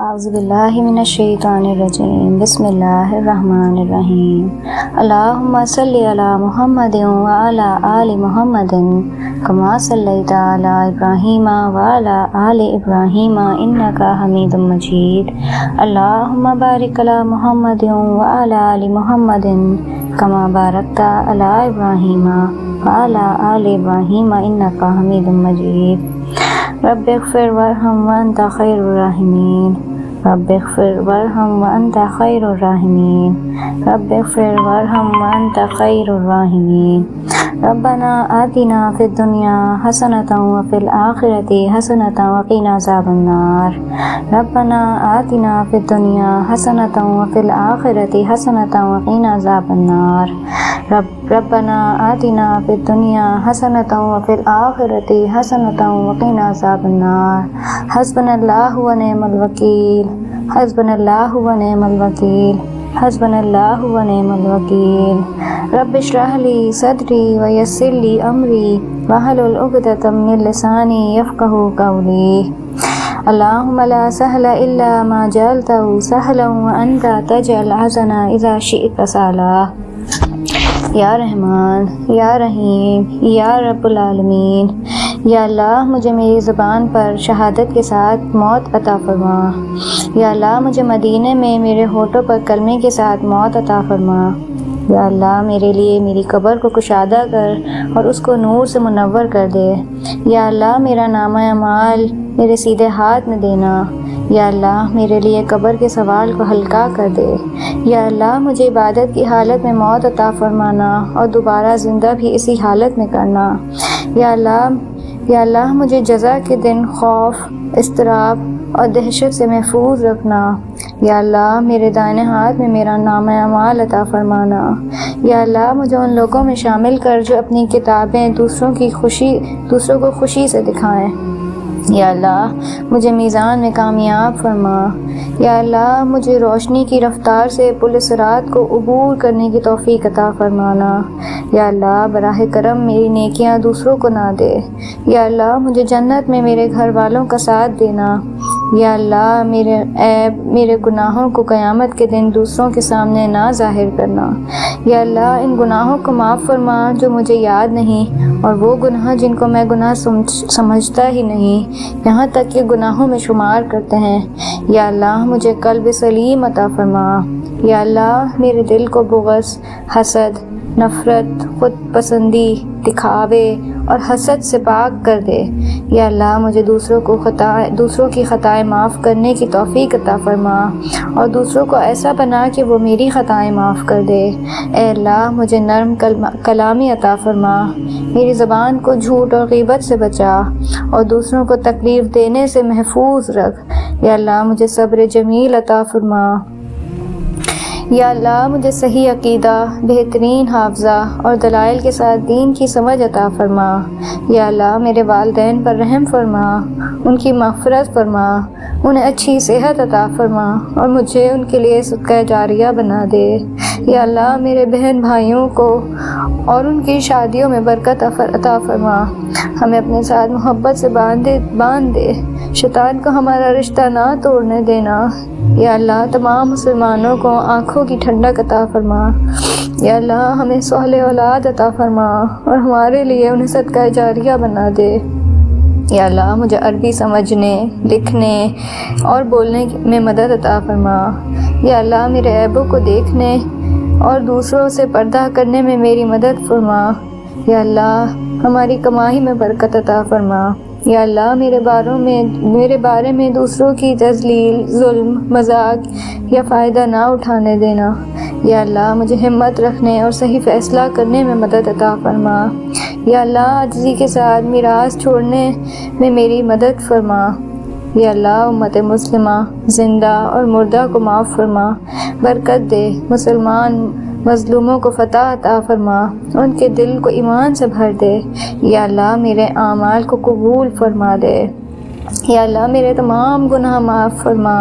اعوذ باللہ من الشیطان الرجیم بسم اللہ الرحمن الرحیم اللہم صلی علی محمد وعلی آل محمد کما صلیت علی ابراہیم وعلی آل ابراہیم انکا حمید مجید اللہم بارک علی محمد وعلی آل محمد کما بارکت علی ابراہیم وعلی آل ابراہیم انکا حمید مجید رب اغفر وارحم وانت خیر الراحمین رب اغفر وارحم وانت خیر الراحمین رب اغفر وارحم وانت خیر الراحمین ربنا آتنا فی الدنیا حسنۃ وفی الآخرۃ حسنۃ وقنا عذاب النار ربنا آتنا فی الدنیا حسنۃ وفی الآخرۃ حسنۃ وقنا عذاب النار ربنا آتنا فی الدنیا حسنۃ وفی الآخرۃ حسنۃ وقنا عذاب النار حسبنا اللہ ونعم الوکیل حسبنا اللہ ونعم الوکیل حسبنا اللہ ونعم الوکیل رب اشرح لی صدری ویسر لی امری واحلل عقدۃ من لسانی یفقہوا قولی اللہم لا سہل الا ما جعلتہ سہلا وانت تجعل الحزن اذا شئت سہلا یا رحمان یا رحیم یا رب العالمین یا اللہ مجھے میری زبان پر شہادت کے ساتھ موت عطا فرما یا اللہ مجھے مدینے میں میرے ہونٹوں پر کلمے کے ساتھ موت عطا فرما یا اللہ میرے لیے میری قبر کو کشادہ کر اور اس کو نور سے منور کر دے یا اللہ میرا نامہ اعمال میرے سیدھے ہاتھ میں دینا یا اللہ میرے لیے قبر کے سوال کو ہلکا کر دے یا اللہ مجھے عبادت کی حالت میں موت عطا فرمانا اور دوبارہ زندہ بھی اسی حالت میں کرنا یا اللہ مجھے جزا کے دن خوف اضطراب اور دہشت سے محفوظ رکھنا یا اللہ میرے دائیں ہاتھ میں میرا نامہ اعمال عطا فرمانا یا اللہ مجھے ان لوگوں میں شامل کر جو اپنی کتابیں دوسروں کو خوشی سے دکھائیں یا اللہ مجھے میزان میں کامیاب فرما یا اللہ مجھے روشنی کی رفتار سے پل صراط کو عبور کرنے کی توفیق عطا فرمانا یا اللہ براہ کرم میری نیکیاں دوسروں کو نہ دے یا اللہ مجھے جنت میں میرے گھر والوں کا ساتھ دینا یا اللہ میرے عیب میرے گناہوں کو قیامت کے دن دوسروں کے سامنے نہ ظاہر کرنا یا اللہ ان گناہوں کو معاف فرما جو مجھے یاد نہیں اور وہ گناہ جن کو میں گناہ سمجھتا ہی نہیں یہاں تک کہ گناہوں میں شمار کرتے ہیں یا اللہ مجھے قلب سلیم عطا فرما یا اللہ میرے دل کو بغض حسد نفرت خود پسندی دکھاوے اور حسد سے پاک کر دے یا اللہ مجھے دوسروں کی خطائیں معاف کرنے کی توفیق عطا فرما اور دوسروں کو ایسا بنا کہ وہ میری خطائیں معاف کر دے اے اللہ مجھے نرم کلامی عطا فرما میری زبان کو جھوٹ اور غیبت سے بچا اور دوسروں کو تکلیف دینے سے محفوظ رکھ یا اللہ مجھے صبر جمیل عطا فرما یا اللہ مجھے صحیح عقیدہ بہترین حافظہ اور دلائل کے ساتھ دین کی سمجھ عطا فرما یا اللہ میرے والدین پر رحم فرما ان کی مغفرت فرما انہیں اچھی صحت عطا فرما اور مجھے ان کے لیے صدقہ جاریہ بنا دے یا اللہ میرے بہن بھائیوں کو اور ان کی شادیوں میں برکت عطا فرما ہمیں اپنے ساتھ محبت سے باندھ دے شیطان کو ہمارا رشتہ نہ توڑنے دینا یا اللہ تمام مسلمانوں کو آنکھوں کی ٹھنڈک عطا فرما یا اللہ ہمیں صالح اولاد عطا فرما اور ہمارے لیے انہیں صدقہ جاریہ بنا دے یا اللہ مجھے عربی سمجھنے لکھنے اور بولنے میں مدد عطا فرما یا اللہ میرے عیبوں کو دیکھنے اور دوسروں سے پردہ کرنے میں میری مدد فرما یا اللہ ہماری کمائی میں برکت عطا فرما یا اللہ میرے بارے میں دوسروں کی تذلیل ظلم مذاق یا فائدہ نہ اٹھانے دینا یا اللہ مجھے ہمت رکھنے اور صحیح فیصلہ کرنے میں مدد عطا فرما یا اللہ عاجزی کے ساتھ میراث چھوڑنے میں میری مدد فرما یا اللہ امت مسلمہ زندہ اور مردہ کو معاف فرما برکت دے مسلمان مظلوموں کو فتح عطا فرما ان کے دل کو ایمان سے بھر دے یا اللہ میرے اعمال کو قبول فرما دے یا اللہ میرے تمام گناہ معاف فرما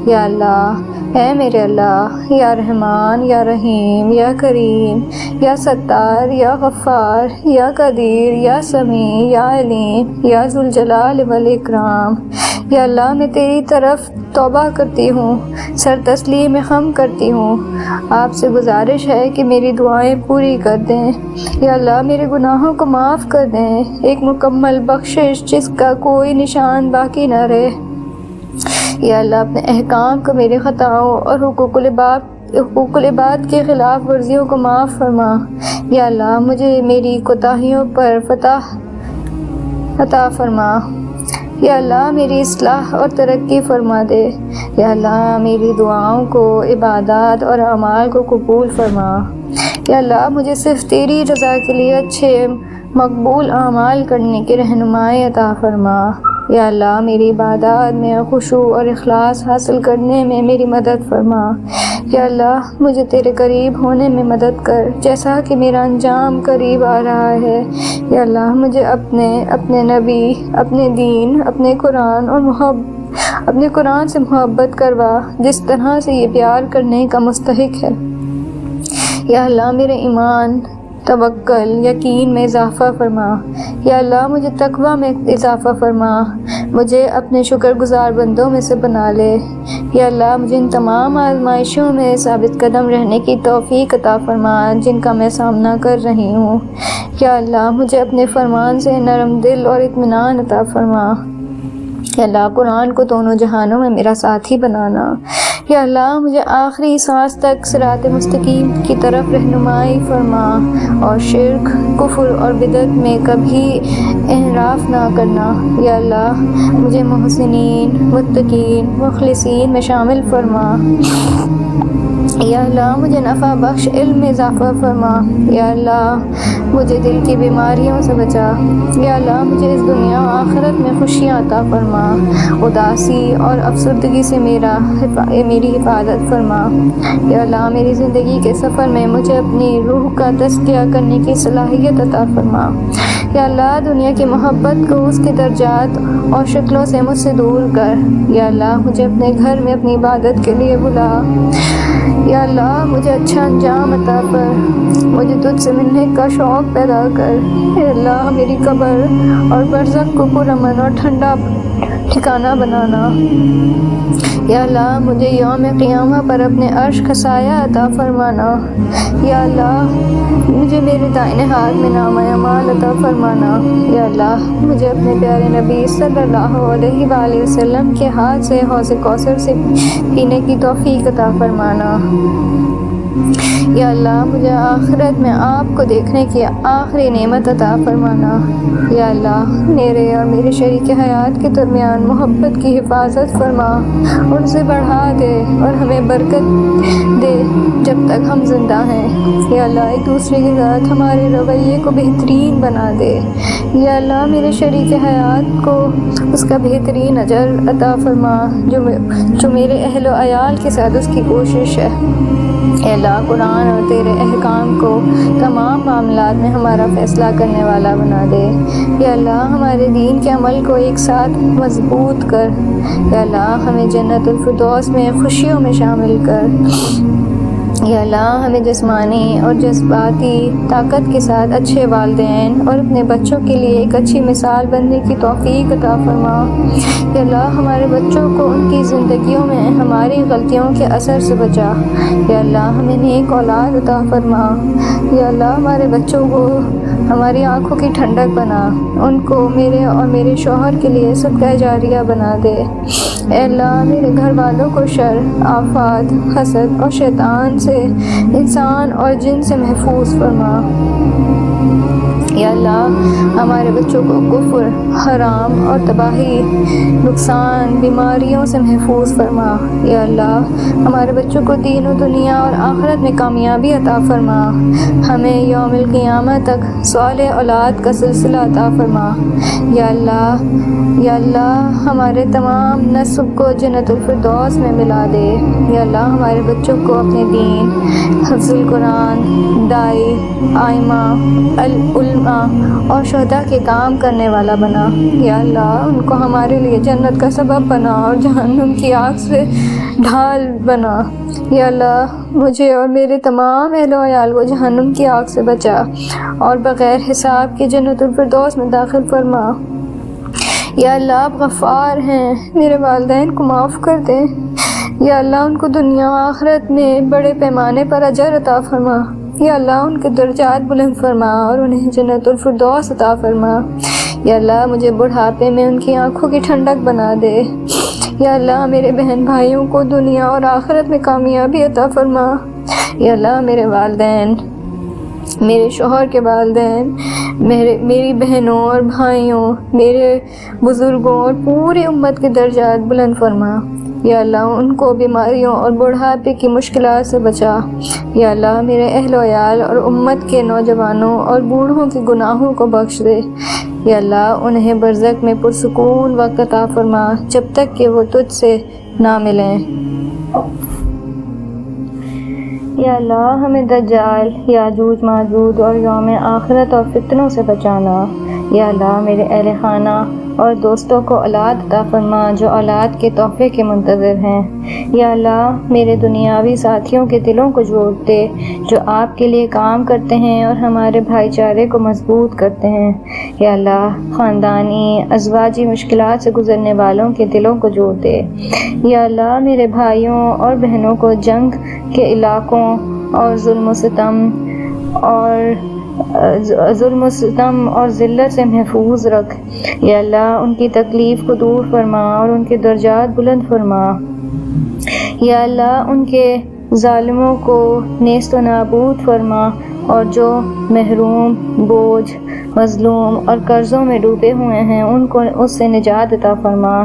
یا اللہ اے میرے اللہ یا رحمان یا رحیم یا کریم یا ستار یا غفار یا قدیر یا سمیع یا علیم یا ذوالجلال والاکرام یا اللہ میں تیری طرف توبہ کرتی ہوں، سر تسلیم خم کرتی ہوں، آپ سے گزارش ہے کہ میری دعائیں پوری کر دیں۔ یا اللہ میرے گناہوں کو معاف کر دیں، ایک مکمل بخشش جس کا کوئی نشان باقی نہ رہے۔ یا اللہ اپنے احکام کو میری خطاؤں اور حقوق العباد کے خلاف ورزیوں کو معاف فرما۔ یا اللہ مجھے میری کوتاہیوں پر فتح عطا فرما۔ یا اللہ میری اصلاح اور ترقی فرما دے۔ یا اللہ میری دعاؤں کو، عبادات اور اعمال کو قبول فرما۔ یا اللہ مجھے صرف تیری رضا کے لیے اچھے مقبول اعمال کرنے کی رہنمائی عطا فرما۔ یا اللہ میری عبادات میں خشوع اور اخلاص حاصل کرنے میں میری مدد فرما۔ یا اللہ مجھے تیرے قریب ہونے میں مدد کر جیسا کہ میرا انجام قریب آ رہا ہے۔ یا اللہ مجھے اپنے نبی، اپنے دین، اپنے قرآن سے محبت کروا جس طرح سے یہ پیار کرنے کا مستحق ہے۔ یا اللہ میرے ایمان، توکل، یقین میں اضافہ فرما۔ یا اللہ مجھے تقوی میں اضافہ فرما، مجھے اپنے شکر گزار بندوں میں سے بنا لے۔ یا اللہ مجھے ان تمام آزمائشوں میں ثابت قدم رہنے کی توفیق عطا فرما جن کا میں سامنا کر رہی ہوں۔ یا اللہ مجھے اپنے فرمان سے نرم دل اور اطمینان عطا فرما۔ یا اللہ قرآن کو دونوں جہانوں میں میرا ساتھی بنانا۔ یا اللہ مجھے آخری سانس تک صراط مستقیم کی طرف رہنمائی فرما اور شرک، کفر اور بدعت میں کبھی انحراف نہ کرنا۔ یا اللہ مجھے محسنین، متقین، مخلصین میں شامل فرما۔ یا اللہ مجھے نفع بخش علم میں اضافہ فرما۔ یا اللہ مجھے دل کی بیماریوں سے بچا۔ یا اللہ مجھے اس دنیا و آخرت میں خوشیاں عطا فرما، اداسی اور افسردگی سے میری حفاظت فرما۔ یا اللہ میری زندگی کے سفر میں مجھے اپنی روح کا تزکیہ کرنے کی صلاحیت عطا فرما۔ یا اللہ دنیا کی محبت کو اس کے درجات اور شکلوں سے مجھ سے دور کر۔ یا اللہ مجھے اپنے گھر میں اپنی عبادت کے لیے بلا۔ یا اللہ مجھے اچھا انجام عطا کر، مجھے تجھ سے ملنے کا شوق پیدا کر۔ اے اللہ میری قبر اور برزخ کو پرامن اور ٹھنڈا ٹھکانہ بنانا۔ یا اللہ مجھے یوم قیامہ پر اپنے عرش کا سایہ عطا فرمانا۔ یا اللہ مجھے میرے دائیں ہاتھ میں نامہ اعمال عطا فرمانا۔ یا اللہ مجھے اپنے پیارے نبی صلی اللہ علیہ وآلہ وسلم کے ہاتھ سے حوض کوثر سے پینے کی توفیق عطا فرمانا۔ یا اللہ مجھے آخرت میں آپ کو دیکھنے کی آخری نعمت عطا فرمانا۔ یا اللہ میرے اور میرے شریک حیات کے درمیان محبت کی حفاظت فرما اور اسے بڑھا دے اور ہمیں برکت دے جب تک ہم زندہ ہیں۔ یا اللہ ایک دوسرے کے ساتھ ہمارے رویے کو بہترین بنا دے۔ یا اللہ میرے شریک حیات کو اس کا بہترین اجر عطا فرما جو میرے اہل و عیال کے ساتھ اس کی کوشش ہے۔ اے اللہ قرآن اور تیرے احکام کو تمام معاملات میں ہمارا فیصلہ کرنے والا بنا دے۔ یا اللہ ہمارے دین کے عمل کو ایک ساتھ مضبوط کر۔ یا اللہ ہمیں جنت الفردوس میں خوشیوں میں شامل کر۔ یا اللہ ہمیں جسمانی اور جذباتی طاقت کے ساتھ اچھے والدین اور اپنے بچوں کے لیے ایک اچھی مثال بننے کی توفیق عطا فرما۔ یا اللہ ہمارے بچوں کو ان کی زندگیوں میں ہماری غلطیوں کے اثر سے بچا۔ یا اللہ ہمیں نیک اولاد عطا فرما۔ یا اللہ ہمارے بچوں کو ہماری آنکھوں کی ٹھنڈک بنا، ان کو میرے اور میرے شوہر کے لیے صدقہ جاریہ بنا دے۔ اے اللہ میرے گھر والوں کو شر، آفات، حسد اور شیطان سے، انسان اور جن سے محفوظ فرما۔ یا اللہ ہمارے بچوں کو کفر، حرام اور تباہی، نقصان، بیماریوں سے محفوظ فرما۔ یا اللہ ہمارے بچوں کو دین و دنیا اور آخرت میں کامیابی عطا فرما۔ ہمیں یوم القیامہ تک صالح اولاد کا سلسلہ عطا فرما۔ یا اللہ ہمارے تمام نسب کو جنت الفردوس میں ملا دے۔ یا اللہ ہمارے بچوں کو اپنے دین، حفظ القرآن، دائی، آئمہ، علماء اور شہداء کے کام کرنے والا بنا۔ یا اللہ ان کو ہمارے لیے جنت کا سبب بنا اور جہنم کی آگ سے ڈھال بنا۔ یا اللہ مجھے اور میرے تمام اہل و عیال کو جہنم کی آگ سے بچا اور بغیر حساب کے جنت الفردوس میں داخل فرما۔ یا اللہ آپ غفار ہیں، میرے والدین کو معاف کر دیں۔ یا اللہ ان کو دنیا و آخرت میں بڑے پیمانے پر اجر عطا فرما۔ یا اللہ ان کے درجات بلند فرما اور انہیں جنت الفردوس عطا فرما۔ یا اللہ مجھے بڑھاپے میں ان کی آنکھوں کی ٹھنڈک بنا دے۔ یا اللہ میرے بہن بھائیوں کو دنیا اور آخرت میں کامیابی عطا فرما۔ یا اللہ میرے والدین، میرے شوہر کے والدین، میری بہنوں اور بھائیوں، میرے بزرگوں اور پوری امت کے درجات بلند فرما۔ یا اللہ ان کو بیماریوں اور بڑھاپے کی مشکلات سے بچا۔ یا اللہ میرے اہل و عیال اور امت کے نوجوانوں اور بوڑھوں کے گناہوں کو بخش دے۔ یا اللہ انہیں برزخ میں پرسکون وقت عطا فرما جب تک کہ وہ تجھ سے نہ ملیں۔ یا اللہ ہمیں دجال، یاجوج ماجوج اور یوم آخرت اور فتنوں سے بچانا۔ یا اللہ میرے اہل خانہ اور دوستوں کو اولاد عطا فرما جو اولاد کے تحفے کے منتظر ہیں۔ یا اللہ میرے دنیاوی ساتھیوں کے دلوں کو جوڑ دے جو آپ کے لیے کام کرتے ہیں اور ہمارے بھائی چارے کو مضبوط کرتے ہیں۔ یا اللہ خاندانی ازواجی مشکلات سے گزرنے والوں کے دلوں کو جوڑ دے۔ یا اللہ میرے بھائیوں اور بہنوں کو جنگ کے علاقوں اور ظلم و ستم اور ذلت سے محفوظ رکھ۔ یا اللہ ان کی تکلیف کو دور فرما اور ان کے درجات بلند فرما۔ یا اللہ ان کے ظالموں کو نیست و نابود فرما اور جو محروم، بوجھ، مظلوم اور قرضوں میں ڈوبے ہوئے ہیں ان کو اس سے نجات عطا فرما۔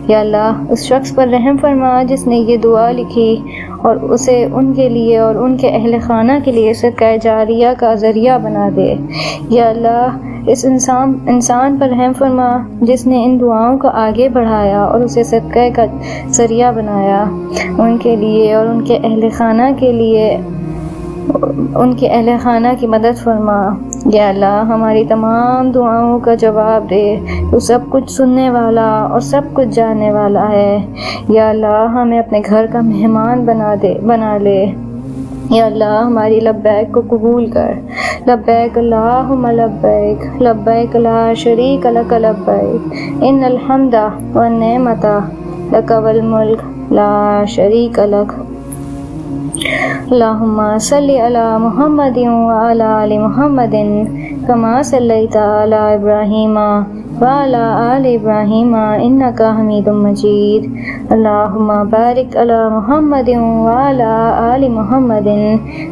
یا اللہ اس شخص پر رحم فرما جس نے یہ دعا لکھی اور اسے ان کے لیے اور ان کے اہل خانہ کے لیے صدقہ جاریہ کا ذریعہ بنا دے۔ یا اللہ اس انسان پر رحم فرما جس نے ان دعاؤں کو آگے بڑھایا اور اسے صدقہ کا ذریعہ بنایا۔ ان کے لیے اور ان کے اہل خانہ کے لیے ان کے اہل خانہ کی مدد فرما۔ یا اللہ ہماری تمام دعاؤں کا جواب دے، تو سب کچھ سننے والا اور سب کچھ جاننے والا ہے۔ یا اللہ ہمیں اپنے گھر کا مہمان بنا لے۔ یا اللہ ہماری لبیک کو قبول کر۔ لبیک اللہم لبیک، لبیک لا شریک لک لبیک، ان الحمد والنعمت لک والملک لا شریک لک۔ اللہم صلی علی محمد وعلی آل محمد کما صلیت علی ابراہیم وعلی آل ابراہیم انک حمید مجید۔ اللہم بارک علی محمد وعلی آل محمد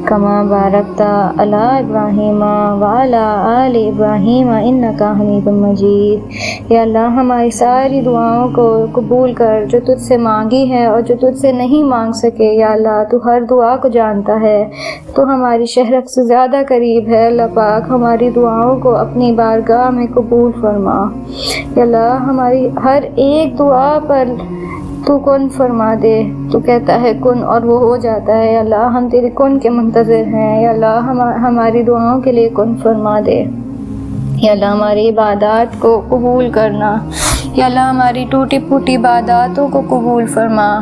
کما بارکت علی ابراہیم وعلی آل ابراہیم انک حمید مجید۔ یا اللہ ہماری ساری دعاؤں کو قبول کر جو تجھ سے مانگی ہے اور جو تجھ سے نہیں مانگ سکے۔ یا اللہ تو ہر دعا کو جانتا ہے، تو ہماری شہرت سے زیادہ قریب ہے۔ اللہ پاک ہماری دعاؤں کو اپنی بارگاہ میں قبول فرما۔ یا اللہ ہماری ہر ایک دعا پر تو کن فرما دے، تو کہتا ہے کن اور وہ ہو جاتا ہے۔ یا اللہ ہم تیرے کن کے منتظر ہیں۔ یا اللہ ہماری دعاؤں کے لیے کن فرما دے۔ یا اللہ ہماری عبادات کو قبول کرنا۔ یا اللہ ہماری ٹوٹی پھوٹی عباداتوں کو قبول فرما۔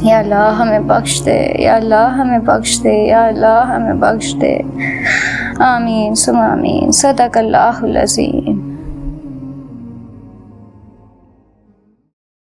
یا اللہ ہمیں بخش دے، یا اللہ ہمیں بخش دے، یا اللہ ہمیں بخش دے۔ آمین ثم آمین۔ صدق اللہ العظیم۔